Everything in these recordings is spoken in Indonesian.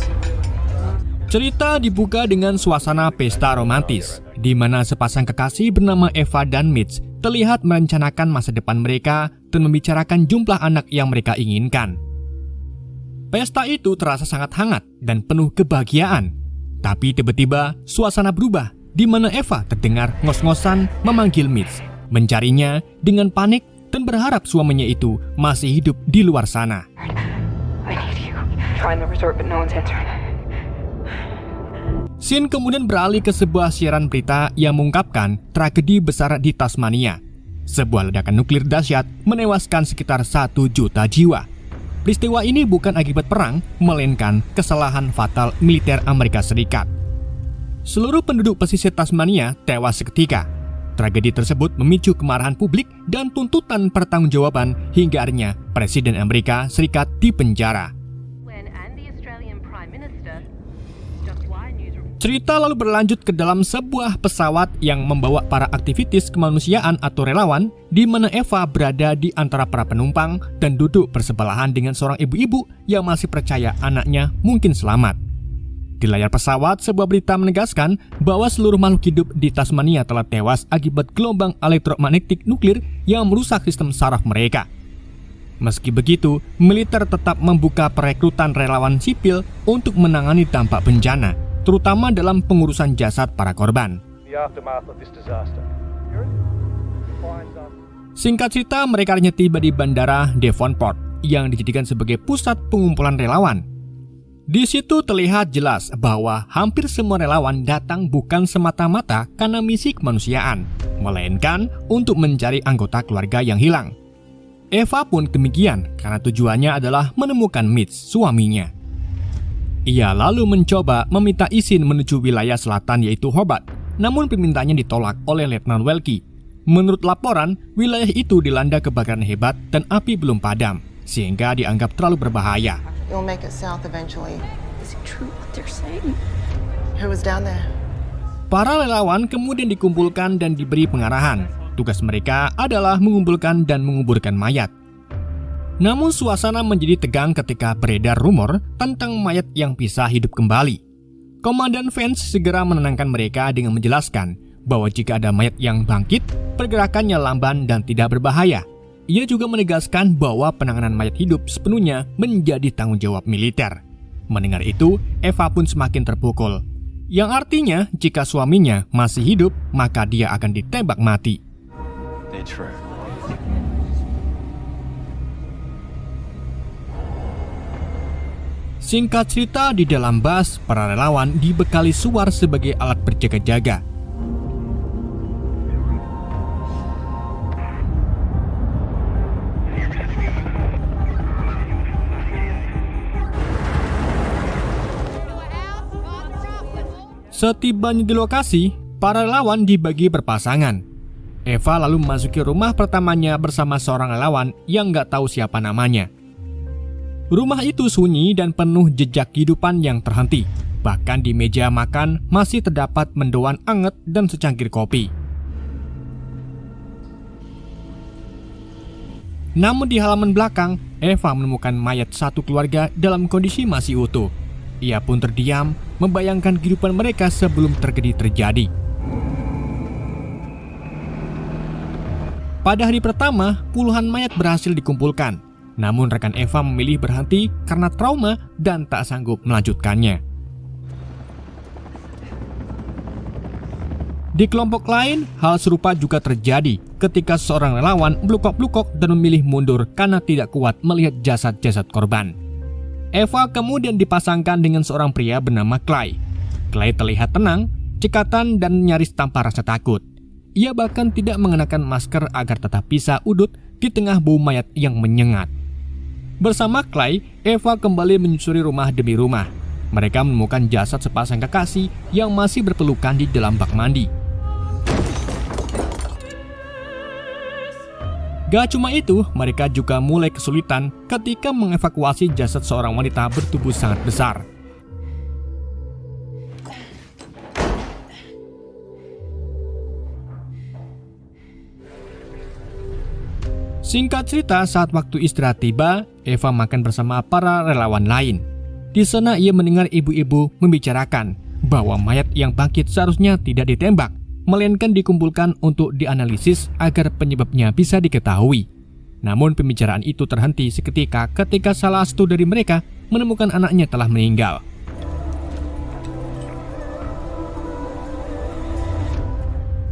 animals. Cerita dibuka dengan suasana pesta romantis, di mana sepasang kekasih bernama Eva dan Mitch terlihat merencanakan masa depan mereka dan membicarakan jumlah anak yang mereka inginkan. Pesta itu terasa sangat hangat dan penuh kebahagiaan. Tapi tiba-tiba suasana berubah, di mana Eva terdengar ngos-ngosan memanggil Mitch, mencarinya dengan panik dan berharap suaminya itu masih hidup di luar sana. I need you. Trying the resort, but no one's answering. Scene kemudian beralih ke sebuah siaran berita yang mengungkapkan tragedi besar di Tasmania. Sebuah ledakan nuklir dahsyat menewaskan sekitar 1 juta jiwa. Peristiwa ini bukan akibat perang, melainkan kesalahan fatal militer Amerika Serikat. Seluruh penduduk pesisir Tasmania tewas seketika. Tragedi tersebut memicu kemarahan publik dan tuntutan pertanggungjawaban hingga akhirnya Presiden Amerika Serikat dipenjara. Cerita lalu berlanjut ke dalam sebuah pesawat yang membawa para aktivis kemanusiaan atau relawan, di mana Eva berada di antara para penumpang dan duduk bersebelahan dengan seorang ibu-ibu yang masih percaya anaknya mungkin selamat. Di layar pesawat, sebuah berita menegaskan bahwa seluruh makhluk hidup di Tasmania telah tewas akibat gelombang elektromagnetik nuklir yang merusak sistem saraf mereka. Meski begitu, militer tetap membuka perekrutan relawan sipil untuk menangani dampak bencana, terutama dalam pengurusan jasad para korban. Singkat cerita, mereka hanya tiba di bandara Devonport yang dijadikan sebagai pusat pengumpulan relawan. Di situ terlihat jelas bahwa hampir semua relawan datang bukan semata-mata karena misi kemanusiaan, melainkan untuk mencari anggota keluarga yang hilang. Eva pun demikian karena tujuannya adalah menemukan Mitch, suaminya. Ia lalu mencoba meminta izin menuju wilayah selatan yaitu Hobart, namun permintaannya ditolak oleh Letnan Welke. Menurut laporan, wilayah itu dilanda kebakaran hebat dan api belum padam, sehingga dianggap terlalu berbahaya. You'll make it south eventually. Is it true what they're saying? Who was down there? Para relawan kemudian dikumpulkan dan diberi pengarahan. Tugas mereka adalah mengumpulkan dan menguburkan mayat. Namun suasana menjadi tegang ketika beredar rumor tentang mayat yang bisa hidup kembali. Komandan Vance segera menenangkan mereka dengan menjelaskan bahwa jika ada mayat yang bangkit, pergerakannya lamban dan tidak berbahaya. Ia juga menegaskan bahwa penanganan mayat hidup sepenuhnya menjadi tanggung jawab militer. Mendengar itu, Eva pun semakin terpukul. Yang artinya, jika suaminya masih hidup, maka dia akan ditembak mati. Singkat cerita, di dalam bus, para relawan dibekali suar sebagai alat berjaga-jaga. Setibanya di lokasi, para relawan dibagi berpasangan. Eva lalu memasuki rumah pertamanya bersama seorang relawan yang nggak tahu siapa namanya. Rumah itu sunyi dan penuh jejak kehidupan yang terhenti. Bahkan di meja makan masih terdapat mendoan anget dan secangkir kopi. Namun di halaman belakang, Eva menemukan mayat satu keluarga dalam kondisi masih utuh. Ia pun terdiam, membayangkan kehidupan mereka sebelum tragedi terjadi. Pada hari pertama, puluhan mayat berhasil dikumpulkan. Namun rekan Eva memilih berhenti karena trauma dan tak sanggup melanjutkannya. Di kelompok lain, hal serupa juga terjadi ketika seorang relawan blukok-blukok dan memilih mundur karena tidak kuat melihat jasad-jasad korban. Eva kemudian dipasangkan dengan seorang pria bernama Clay. Clay terlihat tenang, cekatan dan nyaris tanpa rasa takut. Ia bahkan tidak mengenakan masker agar tetap bisa udut di tengah bau mayat yang menyengat. Bersama Clay, Eva kembali menyusuri rumah demi rumah. Mereka menemukan jasad sepasang kekasih yang masih berpelukan di dalam bak mandi. Gak cuma itu, mereka juga mulai kesulitan ketika mengevakuasi jasad seorang wanita bertubuh sangat besar. Singkat cerita, saat waktu istirahat tiba, Eva makan bersama para relawan lain. Di sana ia mendengar ibu-ibu membicarakan bahwa mayat yang bangkit seharusnya tidak ditembak, melainkan dikumpulkan untuk dianalisis agar penyebabnya bisa diketahui. Namun pembicaraan itu terhenti seketika ketika salah satu dari mereka menemukan anaknya telah meninggal.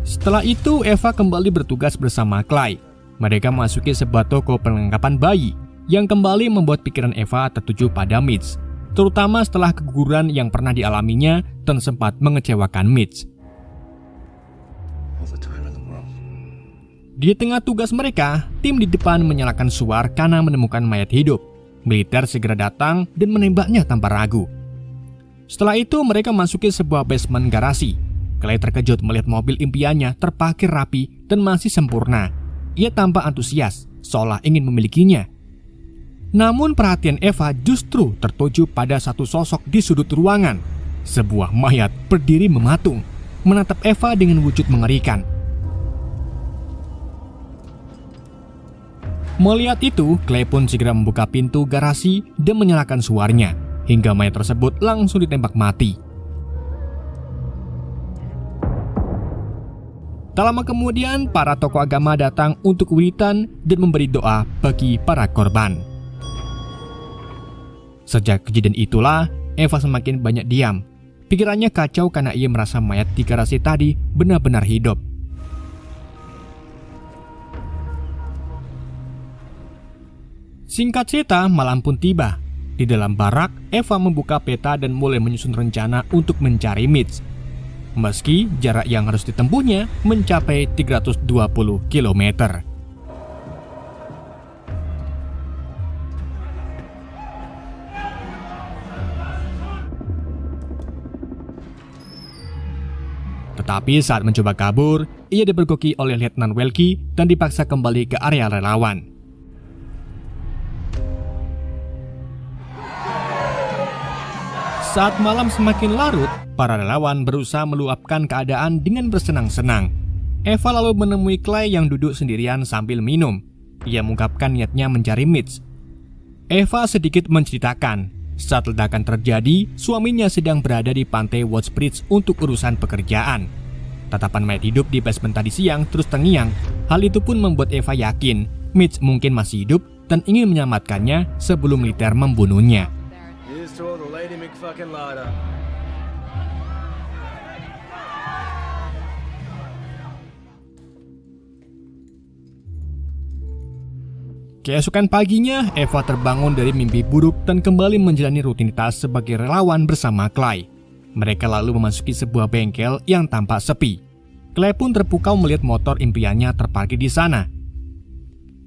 Setelah itu, Eva kembali bertugas bersama Clay. Mereka memasuki sebuah toko perlengkapan bayi yang kembali membuat pikiran Eva tertuju pada Mitch, terutama setelah keguguran yang pernah dialaminya dan sempat mengecewakan Mitch. Di tengah tugas mereka, tim di depan menyalakan suar karena menemukan mayat hidup. Militer segera datang dan menembaknya tanpa ragu. Setelah itu mereka memasuki sebuah basement garasi. Clay terkejut melihat mobil impiannya terparkir rapi dan masih sempurna. Ia tampak antusias, seolah ingin memilikinya. Namun perhatian Eva justru tertuju pada satu sosok di sudut ruangan. Sebuah mayat berdiri mematung, menatap Eva dengan wujud mengerikan. Melihat itu, Clay pun segera membuka pintu garasi dan menyalakan suarnya, hingga mayat tersebut langsung ditembak mati. Tak lama kemudian, para tokoh agama datang untuk wiritan dan memberi doa bagi para korban. Sejak kejadian itulah, Eva semakin banyak diam. Pikirannya kacau karena ia merasa mayat di garasi tadi benar-benar hidup. Singkat cerita, malam pun tiba. Di dalam barak, Eva membuka peta dan mulai menyusun rencana untuk mencari Mitch. Meski jarak yang harus ditempuhnya mencapai 320 km. Tetapi saat mencoba kabur, ia dipergoki oleh Letnan Welky dan dipaksa kembali ke area relawan. Saat malam semakin larut, para relawan berusaha meluapkan keadaan dengan bersenang-senang. Eva lalu menemui Clay yang duduk sendirian sambil minum. Ia mengungkapkan niatnya mencari Mitch. Eva sedikit menceritakan, saat ledakan terjadi, suaminya sedang berada di pantai Watts Bridge untuk urusan pekerjaan. Tatapan mayat hidup di basement tadi siang terus terngiang. Hal itu pun membuat Eva yakin Mitch mungkin masih hidup dan ingin menyelamatkannya sebelum militer membunuhnya. Keesokan paginya, Eva terbangun dari mimpi buruk dan kembali menjalani rutinitas sebagai relawan bersama Clay. Mereka lalu memasuki sebuah bengkel yang tampak sepi. Clay pun terpukau melihat motor impiannya terparkir di sana.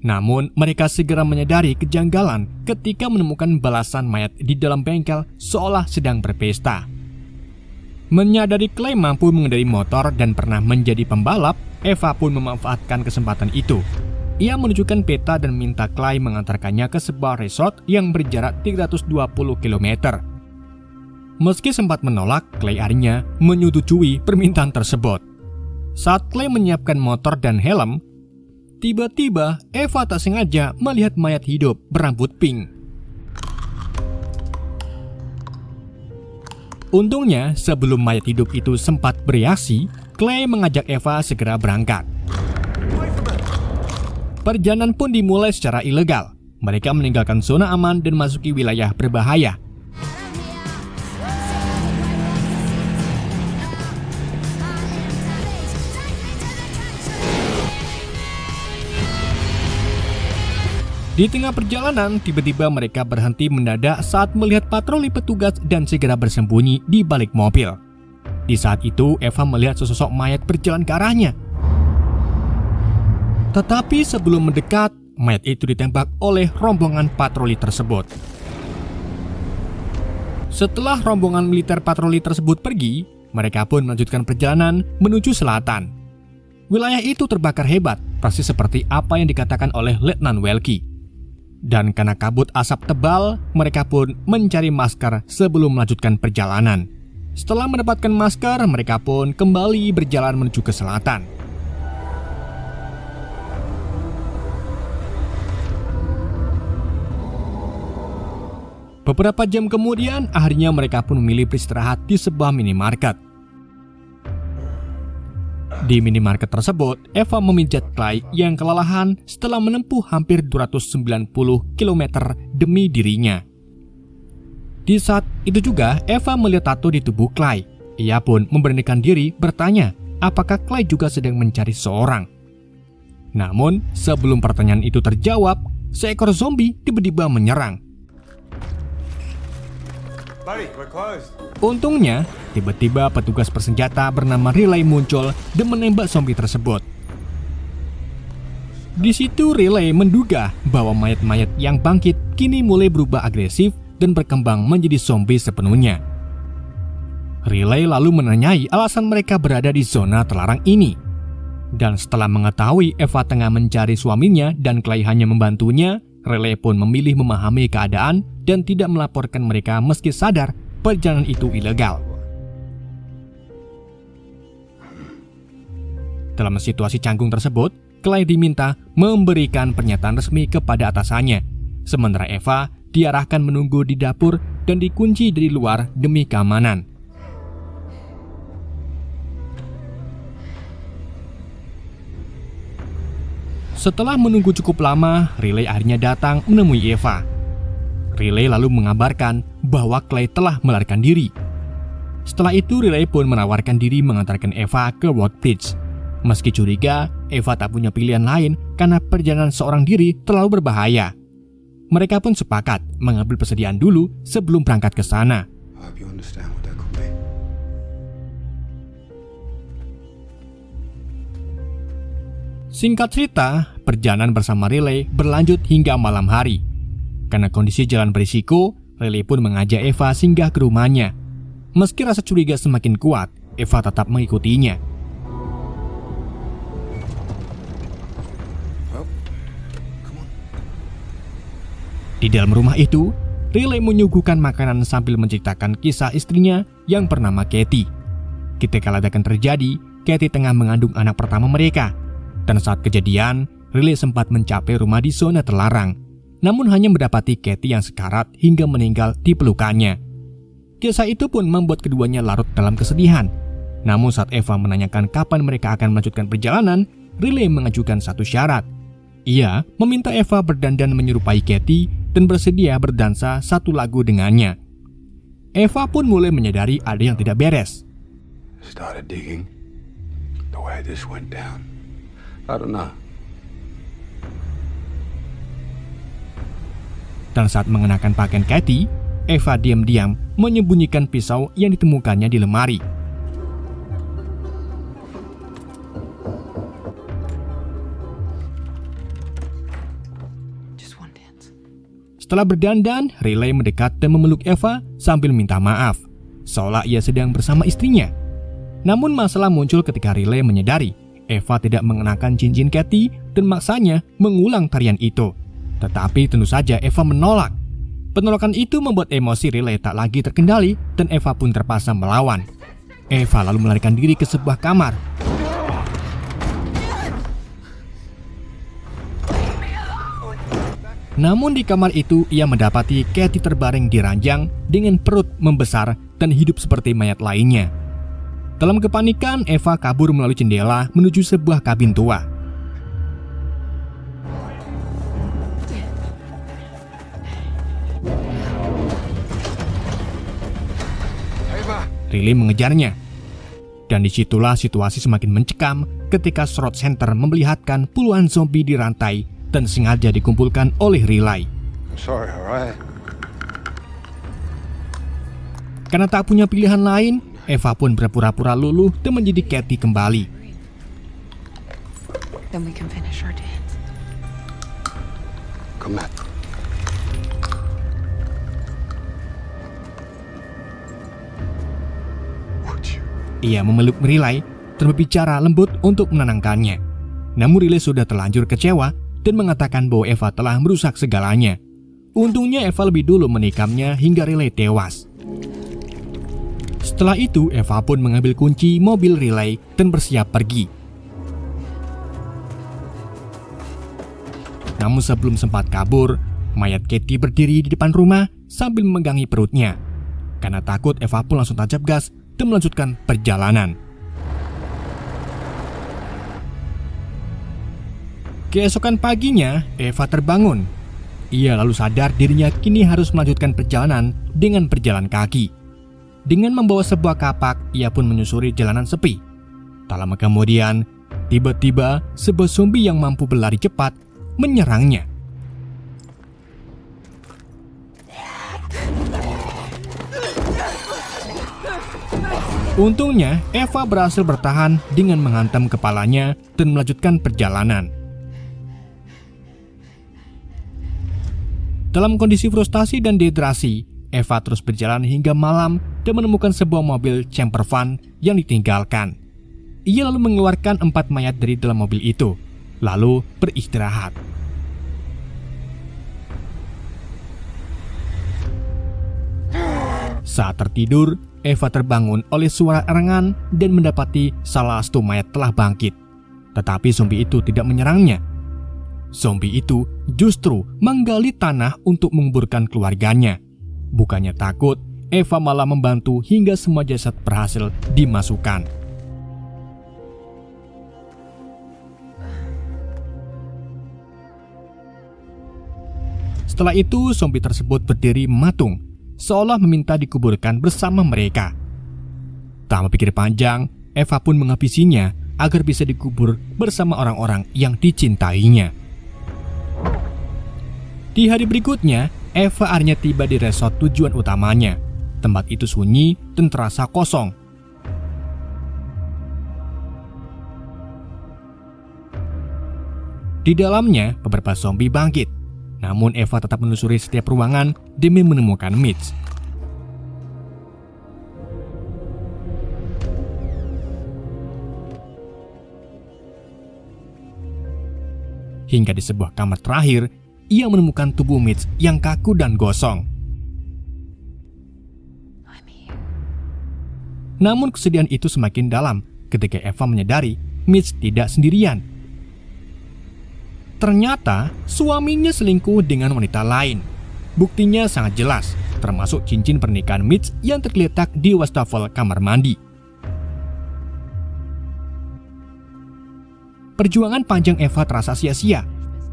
Namun, mereka segera menyadari kejanggalan ketika menemukan belasan mayat di dalam bengkel seolah sedang berpesta. Menyadari Clay mampu mengendarai motor dan pernah menjadi pembalap, Eva pun memanfaatkan kesempatan itu. Ia menunjukkan peta dan minta Clay mengantarkannya ke sebuah resort yang berjarak 320 km. Meski sempat menolak, Clay akhirnya menyetujui permintaan tersebut. Saat Clay menyiapkan motor dan helm, tiba-tiba Eva tak sengaja melihat mayat hidup berambut pink. Untungnya, sebelum mayat hidup itu sempat bereaksi, Clay mengajak Eva segera berangkat. Perjalanan pun dimulai secara ilegal. Mereka meninggalkan zona aman dan masuki wilayah berbahaya. Di tengah perjalanan, tiba-tiba mereka berhenti mendadak saat melihat patroli petugas dan segera bersembunyi di balik mobil. Di saat itu, Eva melihat sesosok mayat berjalan ke arahnya. Tetapi sebelum mendekat, mayat itu ditembak oleh rombongan patroli tersebut. Setelah rombongan militer patroli tersebut pergi, mereka pun melanjutkan perjalanan menuju selatan. Wilayah itu terbakar hebat, persis seperti apa yang dikatakan oleh Letnan Welky. Dan karena kabut asap tebal, mereka pun mencari masker sebelum melanjutkan perjalanan. Setelah mendapatkan masker, mereka pun kembali berjalan menuju ke selatan. Beberapa jam kemudian, akhirnya mereka pun memilih beristirahat di sebuah minimarket. Di minimarket tersebut, Eva memijat Clay yang kelelahan setelah menempuh hampir 290 km demi dirinya. Di saat itu juga, Eva melihat tato di tubuh Clay. Ia pun memberanikan diri bertanya, apakah Clay juga sedang mencari seorang. Namun, sebelum pertanyaan itu terjawab, seekor zombie tiba-tiba menyerang. Untungnya, tiba-tiba petugas bersenjata bernama Riley muncul dan menembak zombie tersebut. Di situ Riley menduga bahwa mayat-mayat yang bangkit kini mulai berubah agresif dan berkembang menjadi zombie sepenuhnya. Riley lalu menanyai alasan mereka berada di zona terlarang ini. Dan setelah mengetahui Eva tengah mencari suaminya dan Clay hanya membantunya, Riley pun memilih memahami keadaan dan tidak melaporkan mereka meski sadar perjalanan itu ilegal. Dalam situasi canggung tersebut, Clay diminta memberikan pernyataan resmi kepada atasannya, sementara Eva diarahkan menunggu di dapur dan dikunci dari luar demi keamanan. Setelah menunggu cukup lama, Riley akhirnya datang menemui Eva. Riley lalu mengabarkan bahwa Clay telah melarikan diri. Setelah itu, Riley pun menawarkan diri mengantarkan Eva ke Woodbridge. Meski curiga, Eva tak punya pilihan lain karena perjalanan seorang diri terlalu berbahaya. Mereka pun sepakat mengambil persediaan dulu sebelum berangkat ke sana. Singkat cerita, perjalanan bersama Riley berlanjut hingga malam hari. Karena kondisi jalan berisiko, Riley pun mengajak Eva singgah ke rumahnya. Meski rasa curiga semakin kuat, Eva tetap mengikutinya. Di dalam rumah itu, Riley menyuguhkan makanan sambil menceritakan kisah istrinya yang bernama Katie. Ketika ledakan terjadi, Katie tengah mengandung anak pertama mereka. Dan saat kejadian, Riley sempat mencapai rumah di zona terlarang, namun hanya mendapati Katie yang sekarat hingga meninggal di pelukannya. Kisah itu pun membuat keduanya larut dalam kesedihan. Namun saat Eva menanyakan kapan mereka akan melanjutkan perjalanan, Riley mengajukan satu syarat. Ia meminta Eva berdandan menyerupai Katie dan bersedia berdansa satu lagu dengannya. Eva pun mulai menyadari ada yang tidak beres. Started digging the way this went down. I don't know. Dan saat mengenakan pakaian Katie, Eva diam-diam menyembunyikan pisau yang ditemukannya di lemari. Setelah berdandan, Riley mendekat dan memeluk Eva sambil minta maaf, seolah ia sedang bersama istrinya. Namun masalah muncul ketika Riley menyadari Eva tidak mengenakan cincin Katie dan maksanya mengulang tarian itu. Tetapi tentu saja Eva menolak. Penolakan itu membuat emosi Riley tak lagi terkendali dan Eva pun terpaksa melawan. Eva lalu melarikan diri ke sebuah kamar. Namun di kamar itu ia mendapati Katie terbaring di ranjang dengan perut membesar dan hidup seperti mayat lainnya. Dalam kepanikan, Eva kabur melalui jendela menuju sebuah kabin tua. Riley mengejarnya. Dan disitulah situasi semakin mencekam ketika Shroud Center memperlihatkan puluhan zombie di rantai dan sengaja dikumpulkan oleh Riley. Sorry, alright. Karena tak punya pilihan lain, Eva pun berpura-pura luluh dan menjadi Katie kembali. Then we can finish our dance. Come on. Ia memeluk Riley dan berbicara lembut untuk menenangkannya. Namun Riley sudah terlanjur kecewa dan mengatakan bahwa Eva telah merusak segalanya. Untungnya Eva lebih dulu menikamnya hingga Riley tewas. Setelah itu, Eva pun mengambil kunci mobil Riley dan bersiap pergi. Namun sebelum sempat kabur, mayat Katie berdiri di depan rumah sambil memegangi perutnya. Karena takut, Eva pun langsung tancap gas dan melanjutkan perjalanan. Keesokan paginya, Eva terbangun. Ia lalu sadar dirinya kini harus melanjutkan perjalanan dengan berjalan kaki. Dengan membawa sebuah kapak, ia pun menyusuri jalanan sepi. Tak lama kemudian, tiba-tiba sebuah zombie yang mampu berlari cepat menyerangnya. Untungnya, Eva berhasil bertahan dengan menghantam kepalanya dan melanjutkan perjalanan. Dalam kondisi frustasi dan dehidrasi, Eva terus berjalan hingga malam dan menemukan sebuah mobil camper van yang ditinggalkan. Ia lalu mengeluarkan 4 mayat dari dalam mobil itu, lalu beristirahat. Saat tertidur, Eva terbangun oleh suara erengan dan mendapati salah satu mayat telah bangkit. Tetapi zombie itu tidak menyerangnya. Zombie itu justru menggali tanah untuk menguburkan keluarganya. Bukannya takut, Eva malah membantu hingga semua jasad berhasil dimasukkan. Setelah itu, zombie tersebut berdiri mematung, seolah meminta dikuburkan bersama mereka. Tak berpikir panjang, Eva pun menghabisinya agar bisa dikubur bersama orang-orang yang dicintainya. Di hari berikutnya, Eva akhirnya tiba di resort tujuan utamanya. Tempat itu sunyi dan terasa kosong. Di dalamnya, beberapa zombie bangkit. Namun Eva tetap menelusuri setiap ruangan demi menemukan Mitch. Hingga di sebuah kamar terakhir, ia menemukan tubuh Mitch yang kaku dan gosong. Namun kesedihan itu semakin dalam ketika Eva menyadari Mitch tidak sendirian. Ternyata suaminya selingkuh dengan wanita lain. Buktinya sangat jelas, termasuk cincin pernikahan Mitch yang tergeletak di wastafel kamar mandi. Perjuangan panjang Eva terasa sia-sia.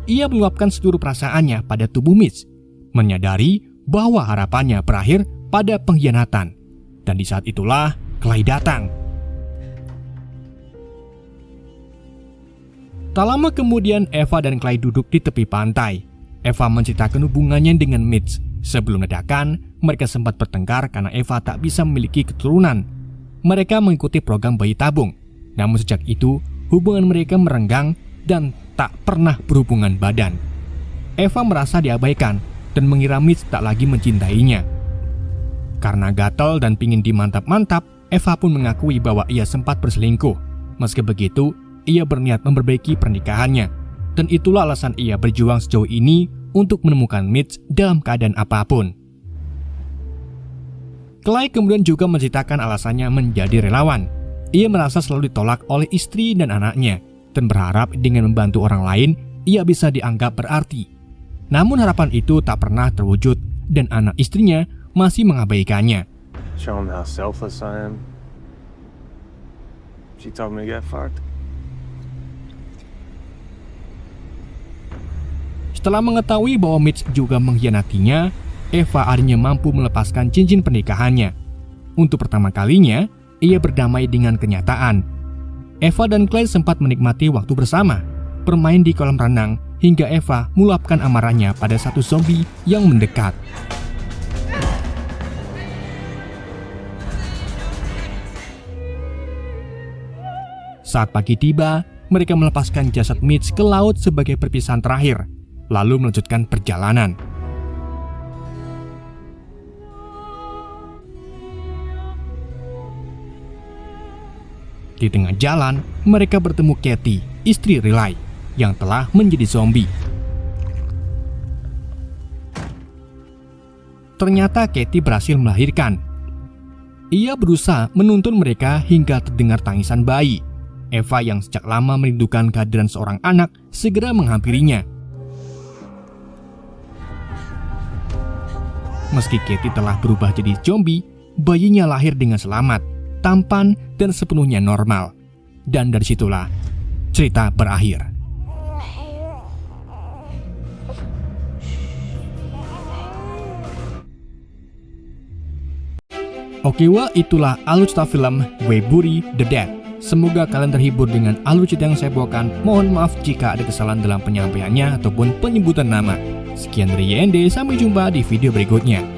Ia meluapkan seluruh perasaannya pada tubuh Mitch, menyadari bahwa harapannya berakhir pada pengkhianatan. Dan di saat itulah Clay datang. Tak lama kemudian, Eva dan Clay duduk di tepi pantai. Eva menceritakan hubungannya dengan Mitch. Sebelum ledakan, mereka sempat bertengkar karena Eva tak bisa memiliki keturunan. Mereka mengikuti program bayi tabung. Namun sejak itu, hubungan mereka merenggang dan tak pernah berhubungan badan. Eva merasa diabaikan dan mengira Mitch tak lagi mencintainya. Karena gatal dan pingin dimantap-mantap, Eva pun mengakui bahwa ia sempat berselingkuh. Meski begitu, ia berniat memperbaiki pernikahannya. Dan itulah alasan ia berjuang sejauh ini untuk menemukan Mitch dalam keadaan apapun. Clay kemudian juga menceritakan alasannya menjadi relawan. Ia merasa selalu ditolak oleh istri dan anaknya, dan berharap dengan membantu orang lain, ia bisa dianggap berarti. Namun harapan itu tak pernah terwujud, dan anak istrinya masih mengabaikannya. Show him how selfless I am. She told me to get fucked. Setelah mengetahui bahwa Mitch juga mengkhianatinya, Eva akhirnya mampu melepaskan cincin pernikahannya. Untuk pertama kalinya, ia berdamai dengan kenyataan. Eva dan Clay sempat menikmati waktu bersama, bermain di kolam renang, hingga Eva meluapkan amarahnya pada satu zombie yang mendekat. Saat pagi tiba, mereka melepaskan jasad Mitch ke laut sebagai perpisahan terakhir, lalu melanjutkan perjalanan. Di tengah jalan, mereka bertemu Katie, istri Riley, yang telah menjadi zombie. Ternyata Katie berhasil melahirkan. Ia berusaha menuntun mereka hingga terdengar tangisan bayi. Eva yang sejak lama merindukan kehadiran seorang anak segera menghampirinya. Meski Katie telah berubah jadi zombie, bayinya lahir dengan selamat, tampan, dan sepenuhnya normal. Dan dari situlah cerita berakhir. Oke, itulah alur cerita film We Bury the Dead. Semoga kalian terhibur dengan alur cerita yang saya bawakan. Mohon maaf jika ada kesalahan dalam penyampaiannya ataupun penyebutan nama. Sekian dari YND, sampai jumpa di video berikutnya.